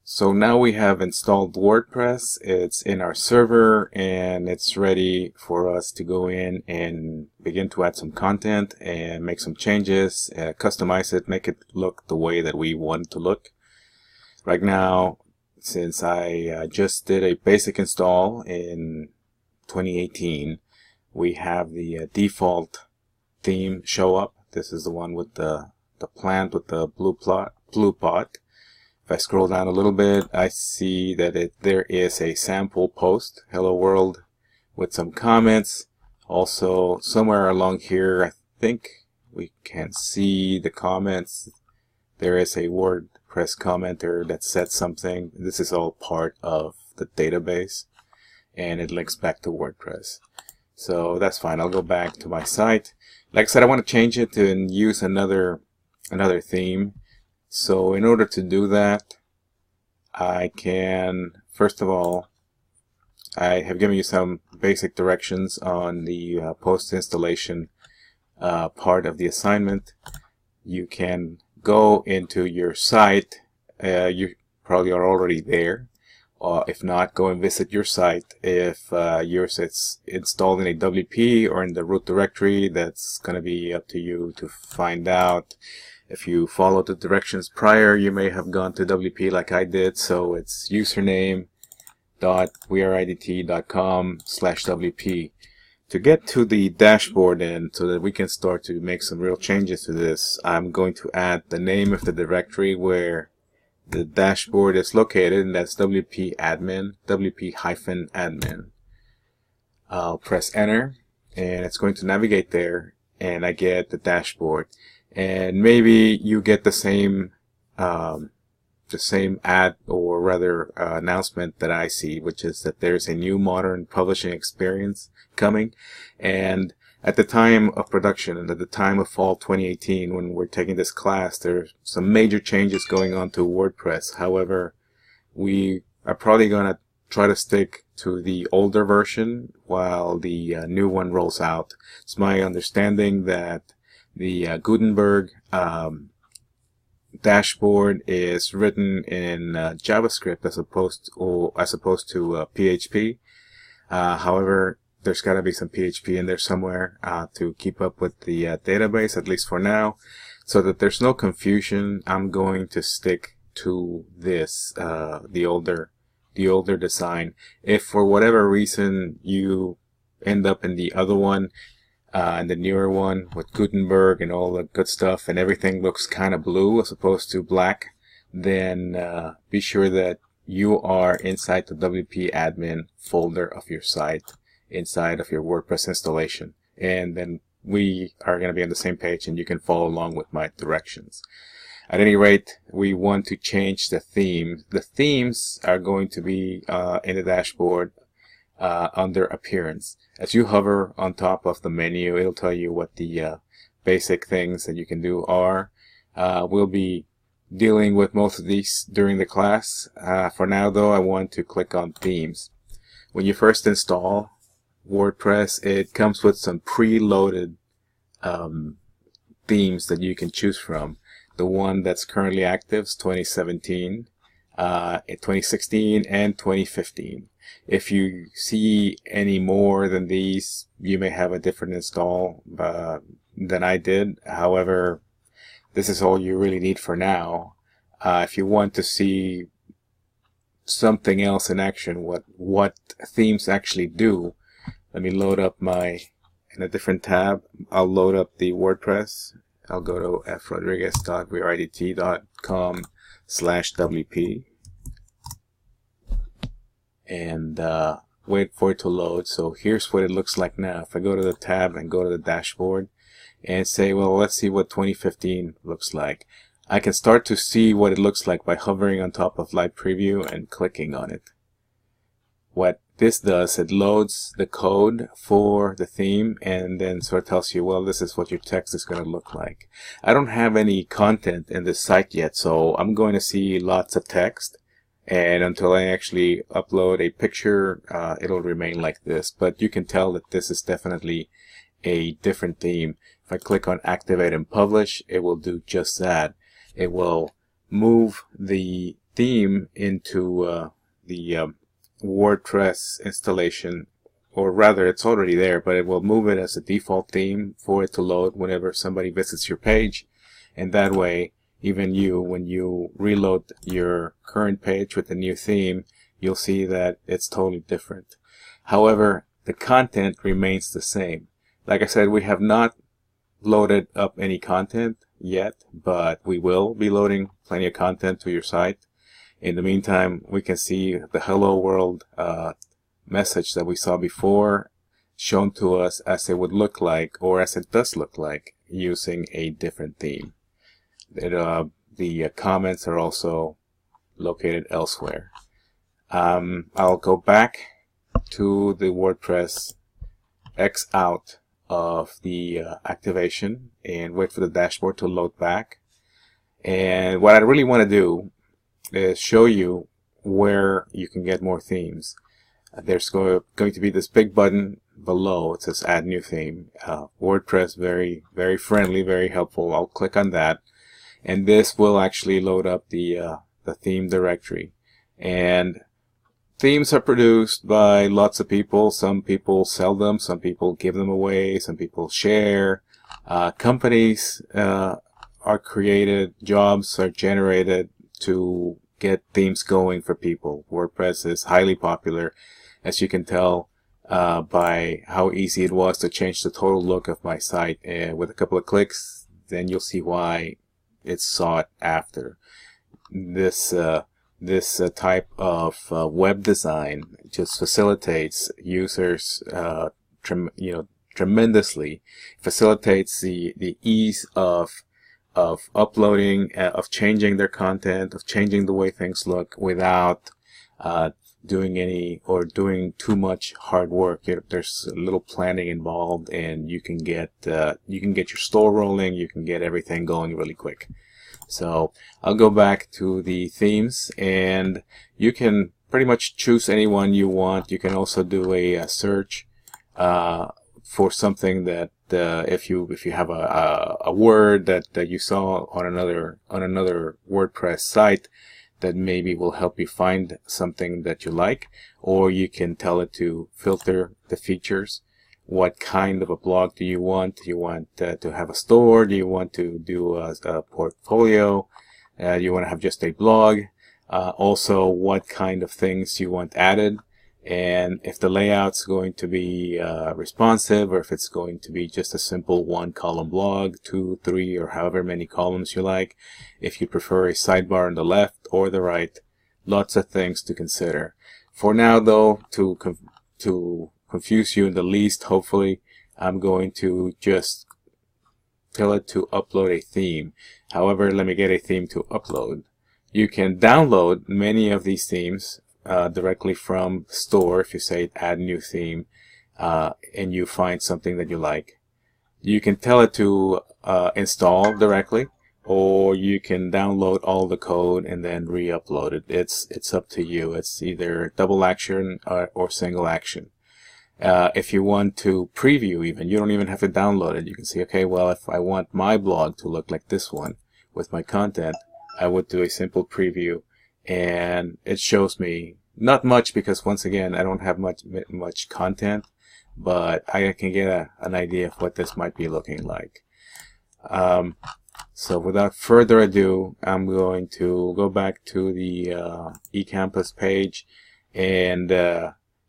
So now we have installed WordPress. It's in our server and it's ready for us to go in and begin to add some content and make some changes, customize it, make it look the way that we want it to look. Right now, since I just did a basic install in 2018, we have the default theme show up. This is the one with the plant with the blue pot. If I scroll down a little bit, I see that there is a sample post, hello world, with some comments. Also, somewhere along here, I think we can see the comments. There is a WordPress commenter that said something. This is all part of the database, and it links back to WordPress. So that's fine. I'll go back to my site. Like I said, I want to change it and use another theme. So in order to do that, I can, first of all, I have given you some basic directions on the post installation part of the assignment. You can go into your site. You probably are already there. If not, go and visit your site. If yours is installed in a WP or in the root directory, that's going to be up to you to find out. If you followed the directions prior, you may have gone to WP like I did. So it's username.weareidt.com/WP. To get to the dashboard and so that we can start to make some real changes to this, I'm going to add the name of the directory where the dashboard is located, and that's WP-admin, WP-admin. I'll press enter, and it's going to navigate there, and I get the dashboard. And maybe you get the same ad, or rather announcement that I see, which is that there's a new modern publishing experience coming. And at the time of production and at the time of fall 2018, when we're taking this class, there's some major changes going on to WordPress. However, we are probably going to try to stick to the older version while the new one rolls out. It's my understanding that the Gutenberg dashboard is written in JavaScript as opposed to PHP. However, there's got to be some PHP in there somewhere to keep up with the database, at least for now, so that there's no confusion. I'm going to stick to this the older design. If for whatever reason you end up in the other one, and the newer one with Gutenberg and all the good stuff, and everything looks kind of blue as opposed to black, then be sure that you are inside the WP admin folder of your site, inside of your WordPress installation, and then we are going to be on the same page and you can follow along with my directions. At any rate, we want to change the theme. The themes are going to be in the dashboard under appearance. As you hover on top of the menu, it'll tell you what the basic things that you can do are. We'll be dealing with most of these during the class. For now though, I want to click on themes. When you first install WordPress, it comes with some preloaded themes that you can choose from. The one that's currently active is 2017, 2016, and 2015. If you see any more than these, you may have a different install than I did. However, this is all you really need for now. If you want to see something else in action, what themes actually do, let me load up in a different tab. I'll load up the WordPress. I'll go to frodriguez.weareidt.com/WP. and wait for it to load. So here's what it looks like now. If I go to the tab and go to the dashboard and say, well, let's see what 2015 looks like, I can start to see what it looks like by hovering on top of Live Preview and clicking on it. What this does, it loads the code for the theme and then sort of tells you, well, this is what your text is going to look like. I don't have any content in this site yet, so I'm going to see lots of text. And until I actually upload a picture, it'll remain like this. But you can tell that this is definitely a different theme. If I click on Activate and Publish, it will do just that. It will move the theme into the WordPress installation, or rather it's already there, but it will move it as a default theme for it to load whenever somebody visits your page. And that way, even you, when you reload your current page with the new theme, you'll see that it's totally different. However, the content remains the same. Like I said, we have not loaded up any content yet, but we will be loading plenty of content to your site. In the meantime, we can see the hello world message that we saw before shown to us as it would look like, or as it does look like, using a different theme. The comments are also located elsewhere. I'll go back to the WordPress, X out of the activation, and wait for the dashboard to load back. And what I really want to do is show you where you can get more themes. There's going to be this big button below. It says add new theme. WordPress, very friendly, very helpful. I'll click on that, and this will actually load up the theme directory. And themes are produced by lots of people. Some people sell them, some people give them away, some people share. Companies are created, jobs are generated to get themes going for people. WordPress is highly popular, as you can tell by how easy it was to change the total look of my site. And with a couple of clicks, then you'll see why it's sought after. This type of web design just facilitates users tremendously. Facilitates the ease of uploading, of changing their content, of changing the way things look without doing too much hard work. There's a little planning involved, and you can get your store rolling. You can get everything going really quick. So I'll go back to the themes, and you can pretty much choose any one you want. You can also do a search for something that if you have a word that you saw on another WordPress site that maybe will help you find something that you like, or you can tell it to filter the features. What kind of a blog do you want? Do you want to have a store? Do you want to do a portfolio? Do you want to have just a blog? Also, what kind of things you want added, and if the layout's going to be responsive, or if it's going to be just a simple one-column blog, 2, 3, or however many columns you like. If you prefer a sidebar on the left or the right, lots of things to consider. For now, though, to confuse you in the least, hopefully, I'm going to just tell it to upload a theme. However, let me get a theme to upload. You can download many of these themes directly from the store. If you say add new theme and you find something that you like, you can tell it to install directly, or you can download all the code and then re-upload it. It's up to you. It's either double action or single action. If you want to preview, even, you don't even have to download it. You can see, okay, well, if I want my blog to look like this one with my content, I would do a simple preview, and it shows me not much, because once again, I don't have much content, but I can get an idea of what this might be looking like. So without further ado, I'm going to go back to the eCampus page, and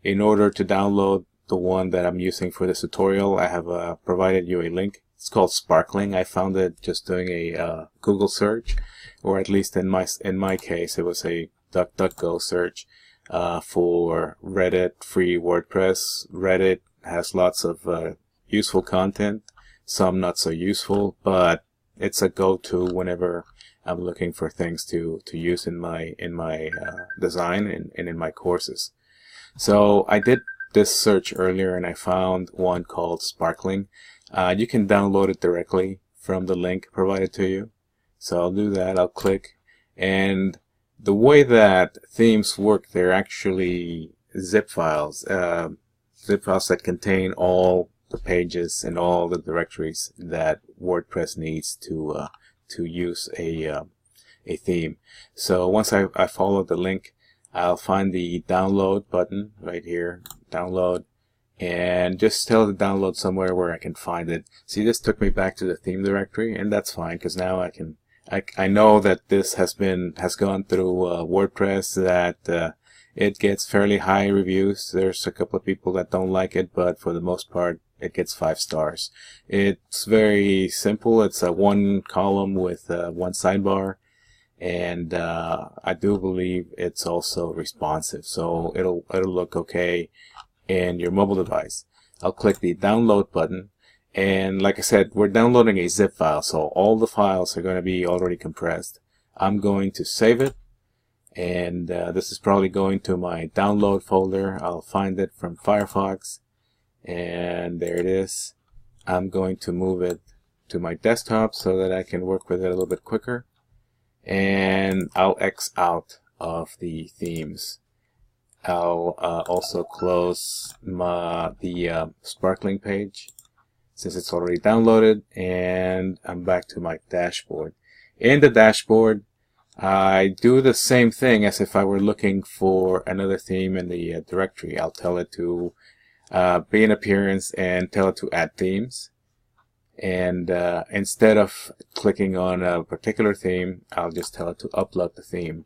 in order to download the one that I'm using for this tutorial, I have provided you a link. It's called Sparkling. I found it just doing a Google search, or at least in my case, it was a DuckDuckGo search for Reddit free WordPress. Reddit has lots of useful content, some not so useful, but it's a go-to whenever I'm looking for things to use in my design and in my courses. So I did this search earlier, and I found one called Sparkling. You can download it directly from the link provided to you. So I'll do that. I'll click, and the way that themes work, they're actually zip files that contain all the pages and all the directories that WordPress needs to use a a theme. So once I follow the link, I'll find the download button right here, download, and just tell it to download somewhere where I can find it. See, this took me back to the theme directory, and that's fine because now I know that this has gone through WordPress, that it gets fairly high reviews. There's a couple of people that don't like it, but for the most part it gets 5 stars. It's very simple. It's a 1 column with 1 sidebar, and I do believe it's also responsive, so it'll look okay in your mobile device. I'll click the download button, and like I said, we're downloading a zip file, so all the files are going to be already compressed. I'm going to save it, and this is probably going to my download folder. I'll find it from Firefox, and there it is. I'm going to move it to my desktop so that I can work with it a little bit quicker, and I'll X out of the themes. I'll also close the sparkling page since it's already downloaded, and I'm back to my dashboard. In the dashboard, I do the same thing as if I were looking for another theme in the directory. I'll tell it to be in appearance and tell it to add themes. And instead of clicking on a particular theme, I'll just tell it to upload the theme.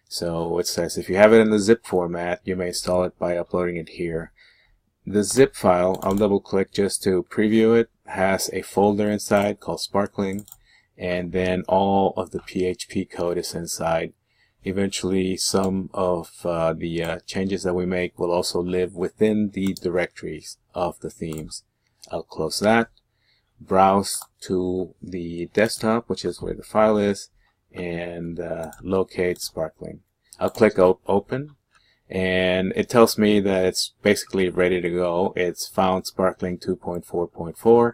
So it says if you have it in the zip format, you may install it by uploading it here. The zip file, I'll double click just to preview it, has a folder inside called Sparkling, and then all of the PHP code is inside. Eventually some of the changes that we make will also live within the directories of the themes. I'll close that, browse to the desktop, which is where the file is, and locate Sparkling. I'll click open, and it tells me that it's basically ready to go. It's found Sparkling 2.4.4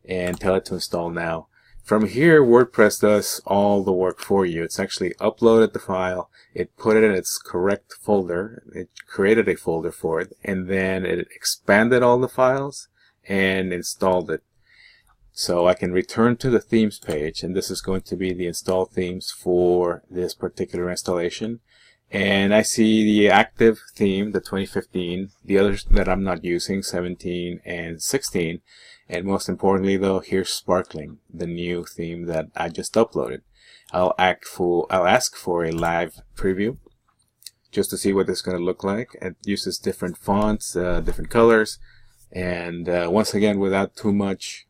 and tell it to install now. From here, WordPress does all the work for you. It's actually uploaded the file, it put it in its correct folder, it created a folder for it, and then it expanded all the files and installed it. So I can return to the themes page, and this is going to be the install themes for this particular installation. And I see the active theme, the 2015, the others that I'm not using, 17 and 16. And most importantly though, here's Sparkling, the new theme that I just uploaded. I'll ask for a live preview just to see what this is going to look like. It uses different fonts, different colors, and once again, without too much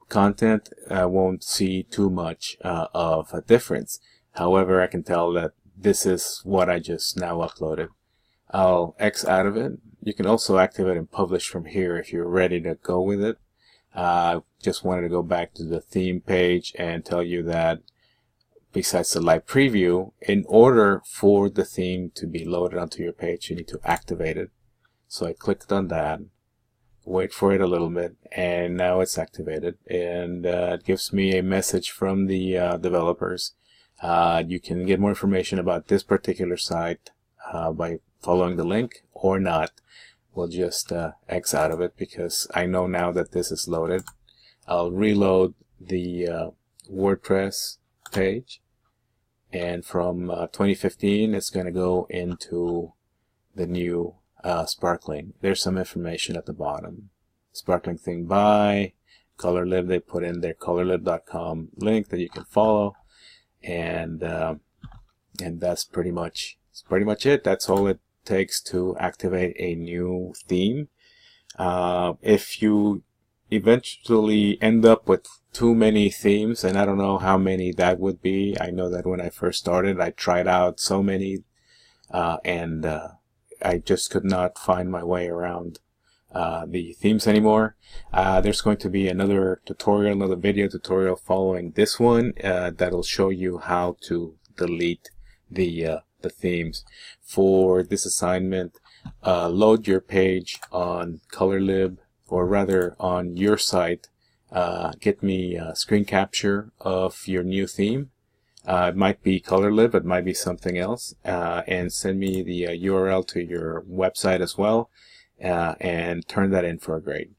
content, I won't see too much of a difference. However, I can tell that this is what I just now uploaded. I'll X out of it. You can also activate and publish from here if you're ready to go with it. Just wanted to go back to the theme page and tell you that besides the live preview, in order for the theme to be loaded onto your page, you need to activate it. So I clicked on that, wait for it a little bit, and now it's activated, and it gives me a message from the developers. You can get more information about this particular site by following the link or not. We'll just X out of it because I know now that this is loaded. I'll reload the WordPress page, and from 2015 it's going to go into the new Sparkling. There's some information at the bottom. Sparkling thing by ColorLib. They put in their colorlib.com link that you can follow, and that's pretty much it. That's all it takes to activate a new theme. If you eventually end up with too many themes, and I don't know how many that would be. I know that when I first started, I tried out so many, and I just could not find my way around the themes anymore. There's going to be another video tutorial following this one that'll show you how to delete the themes. For this assignment, load your page on ColorLib, or rather on your site. Get me a screen capture of your new theme. It might be ColorLib, it might be something else, and send me the URL to your website as well, and turn that in for a grade.